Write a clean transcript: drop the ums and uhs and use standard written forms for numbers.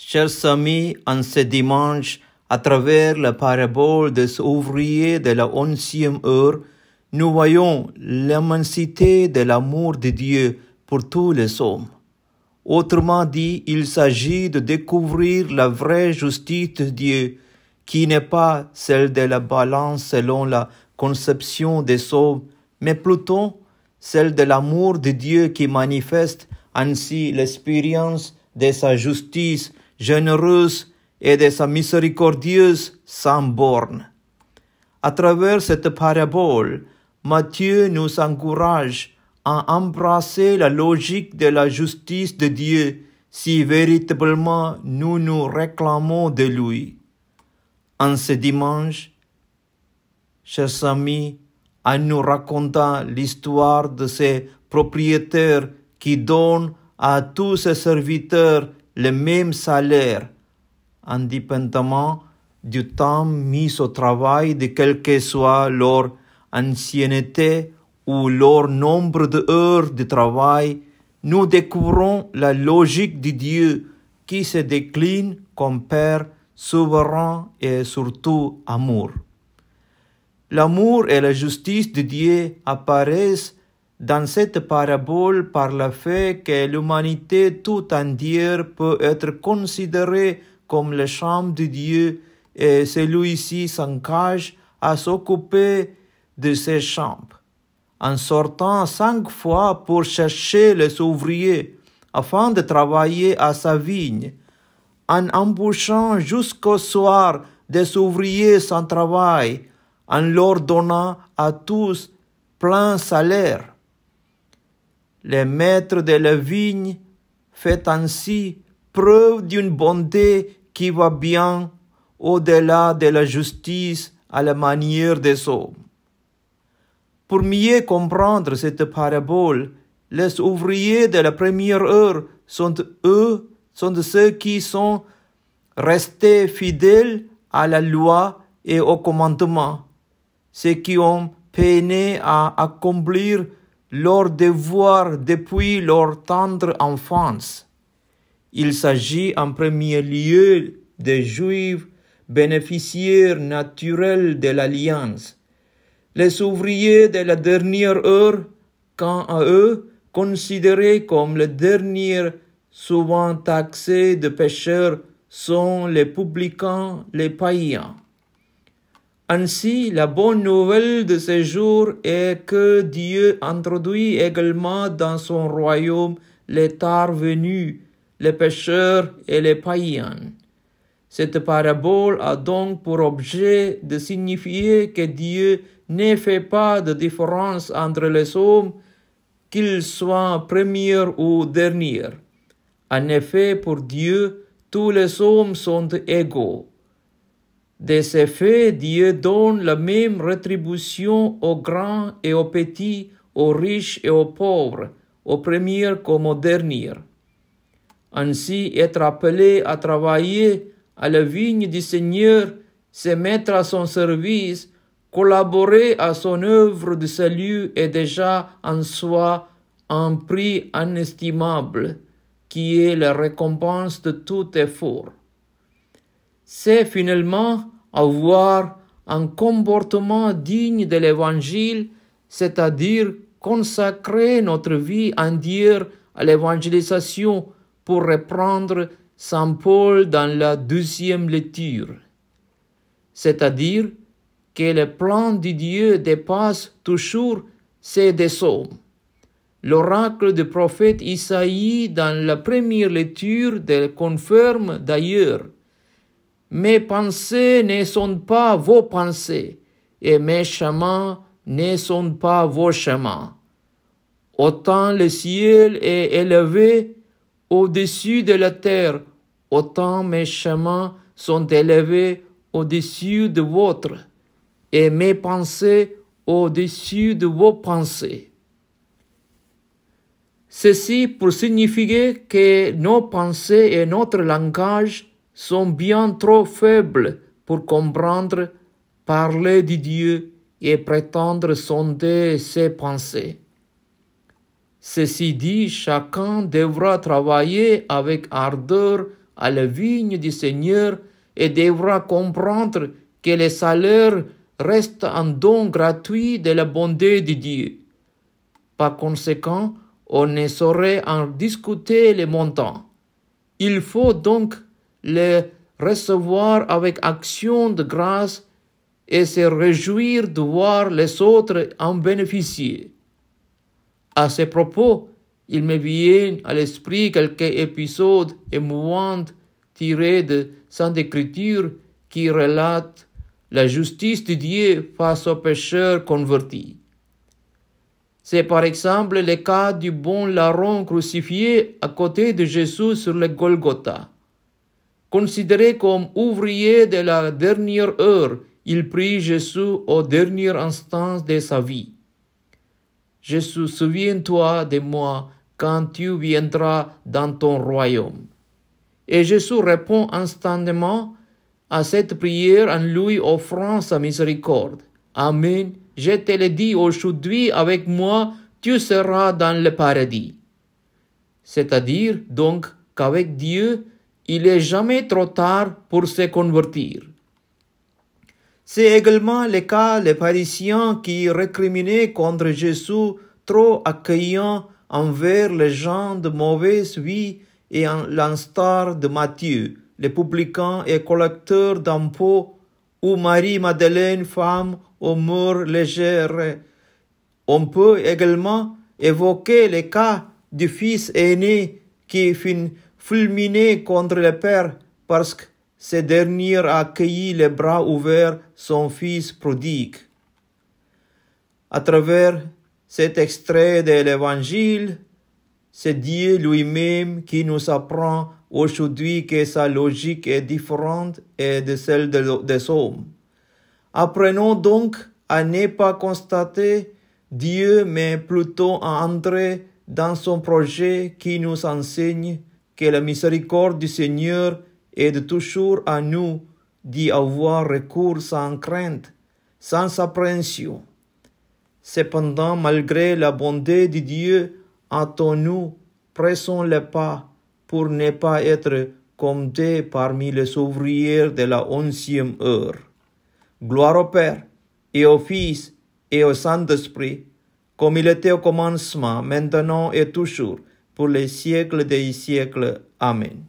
Chers amis, en ce dimanche, à travers la parabole des ouvriers de la 11e heure, nous voyons l'immensité de l'amour de Dieu pour tous les hommes. Autrement dit, il s'agit de découvrir la vraie justice de Dieu, qui n'est pas celle de la balance selon la conception des hommes, mais plutôt celle de l'amour de Dieu qui manifeste ainsi l'expérience de sa justice généreuse et de sa miséricordieuse sans borne. À travers cette parabole, Matthieu nous encourage à embrasser la logique de la justice de Dieu si véritablement nous nous réclamons de lui. En ce dimanche, chers amis, en nous racontant l'histoire de ces propriétaires qui donnent à tous ses serviteurs le même salaire, indépendamment du temps mis au travail de quelle que soit leur ancienneté ou leur nombre d'heures de travail, nous découvrons la logique de Dieu qui se décline comme Père souverain et surtout amour. L'amour et la justice de Dieu apparaissent dans cette parabole par le fait que l'humanité tout entière peut être considérée comme le champ de Dieu et celui-ci s'engage à s'occuper de ces champs, en sortant 5 fois pour chercher les ouvriers afin de travailler à sa vigne, en embauchant jusqu'au soir des ouvriers sans travail, en leur donnant à tous plein salaire. Le maître de la vigne fait ainsi preuve d'une bonté qui va bien au-delà de la justice à la manière des hommes. Pour mieux comprendre cette parabole, les ouvriers de la première heure sont ceux qui sont restés fidèles à la loi et au commandement, ceux qui ont peiné à accomplir leur devoir depuis leur tendre enfance. Il s'agit en premier lieu des Juifs bénéficiaires naturels de l'Alliance. Les ouvriers de la dernière heure, quant à eux, considérés comme les derniers, souvent taxés de pécheurs, sont les publicains, les païens. Ainsi, la bonne nouvelle de ce jour est que Dieu introduit également dans son royaume les tard venus, les pécheurs et les païens. Cette parabole a donc pour objet de signifier que Dieu ne fait pas de différence entre les hommes, qu'ils soient premiers ou derniers. En effet, pour Dieu, tous les hommes sont égaux. De ce fait, Dieu donne la même rétribution aux grands et aux petits, aux riches et aux pauvres, aux premiers comme aux derniers. Ainsi, être appelé à travailler à la vigne du Seigneur, se mettre à son service, collaborer à son œuvre de salut est déjà en soi un prix inestimable, qui est la récompense de tout effort. C'est finalement avoir un comportement digne de l'Évangile, c'est-à-dire consacrer notre vie entière à l'évangélisation, pour reprendre Saint Paul dans la 2e lecture. C'est-à-dire que le plan de Dieu dépasse toujours ceux des hommes. L'oracle du prophète Isaïe dans la première lecture le confirme d'ailleurs. Mes pensées ne sont pas vos pensées, et mes chemins ne sont pas vos chemins. Autant le ciel est élevé au-dessus de la terre, autant mes chemins sont élevés au-dessus de vôtres, et mes pensées au-dessus de vos pensées. Ceci pour signifier que nos pensées et notre langage sont bien trop faibles pour comprendre, parler de Dieu et prétendre sonder ses pensées. Ceci dit, chacun devra travailler avec ardeur à la vigne du Seigneur et devra comprendre que le salaire reste un don gratuit de la bonté de Dieu. Par conséquent, on ne saurait en discuter les montants. Il faut donc le recevoir avec action de grâce et se réjouir de voir les autres en bénéficier. À ce propos, il me vient à l'esprit quelques épisodes émouvants tirés de Sainte Écriture qui relatent la justice de Dieu face aux pécheurs convertis. C'est par exemple le cas du bon larron crucifié à côté de Jésus sur le Golgotha. Considéré comme ouvrier de la dernière heure, il prie Jésus au dernier instant de sa vie. Jésus, souviens-toi de moi quand tu viendras dans ton royaume. Et Jésus répond instantanément à cette prière en lui offrant sa miséricorde. Amen. Je te le dis aujourd'hui, avec moi, tu seras dans le paradis. C'est-à-dire donc qu'avec Dieu, il n'est jamais trop tard pour se convertir. C'est également le cas des pharisiens qui récriminaient contre Jésus trop accueillant envers les gens de mauvaise vie et à l'instar de Matthieu, le publicain et collecteur d'impôts, ou Marie-Madeleine, femme aux mœurs légères. On peut également évoquer le cas du fils aîné qui fut fulminé contre le père parce que ce dernier a accueilli les bras ouverts son fils prodigue. À travers cet extrait de l'Évangile, c'est Dieu lui-même qui nous apprend aujourd'hui que sa logique est différente de celle des hommes. Apprenons donc à ne pas constater Dieu, mais plutôt à entrer dans son projet qui nous enseigne que la miséricorde du Seigneur est de toujours à nous d'y avoir recours sans crainte, sans appréhension. Cependant, malgré la bonté de Dieu, hâtons-nous, pressons le pas pour ne pas être comptés parmi les ouvriers de la 11e heure. Gloire au Père, et au Fils, et au Saint-Esprit, comme il était au commencement, maintenant et toujours, pour les siècles des siècles. Amen.